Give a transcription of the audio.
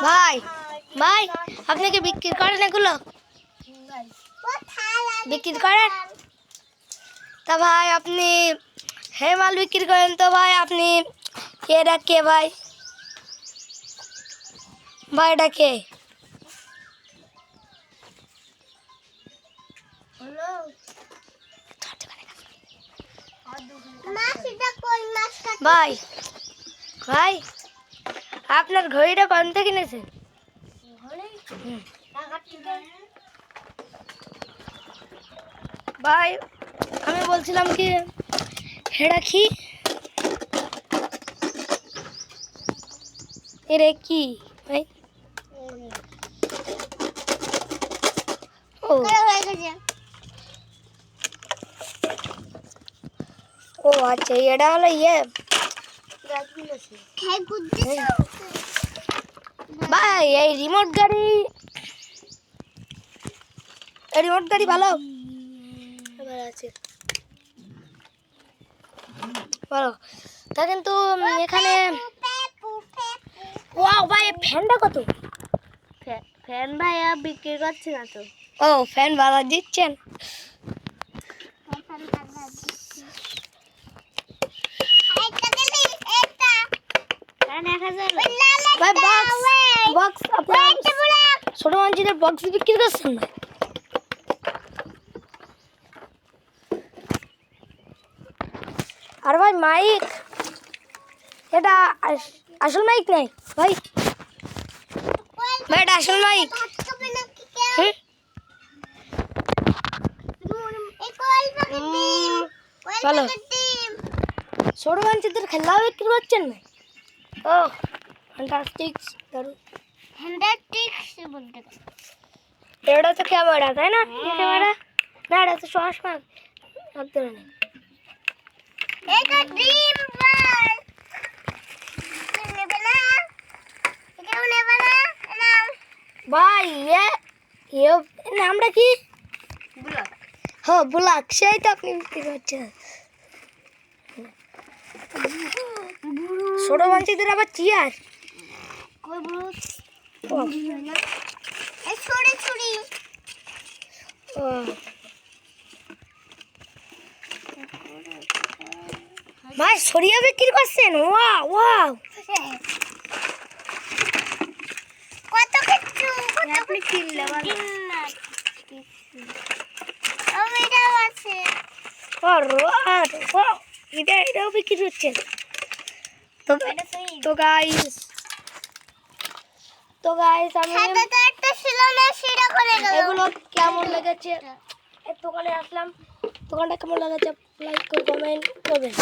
ভাই ভাই আপনি কি বিক্রি করেন এগুলো? বিক্রি করেন? তা ভাই আপনি হে মাল বিক্রি করেন তো ভাই আপনি এটা কে ভাই? ভাই এটা কে? ভাই ভাই আপনার ঘড়িটা কোন থেকে কিনেছেন? ভাই আমি বলছিলাম কি হেডা কি এরে কি ভাই? ও ও আচ্ছা এটা হলো ইয়ে ভাই এই রিমোট গাড়ি ভালো আছে ভালো তা কিন্তু এখানে ওয়াও ভাই ফ্যানটা কত? ফ্যান ভাই বিক্রি করছে না তো। ও ফ্যান বাজার দিচ্ছেন? ভাই বক্স আপনার ছোট মানুষদের বক্স বিক্রি করছেন না? আর ভাই মাইক এটা আসল মাইক নাই ভাই? ভাই এটা আসল মাইক? ভালো ছোট মানুষদের খেলা বিক্রি করছেন না? ও ফ্যান্টাস্টিক দারুণ। এটা তো ক্যামেরা তাই না? ক্যামেরা না এটা তো চশমা রাখতে পারে। ভাই নামটা কি? হ্যাঁ ব্লক সেই তো আপনি বিক্রি করছেন। ছোট মানুষদের আবার চেয়ার ভাই সরিয়া বিক্রি করছেন? ওয়াও ওয়াও কত কিছু আপনি কিনলে আছে এটাও বিক্রি হচ্ছে তো গাইস আমি এগুলো কেমন লেগেছে দোকানে আসলাম, দোকানটা কেমন লেগেছে লাইক করে কমেন্ট করবেন।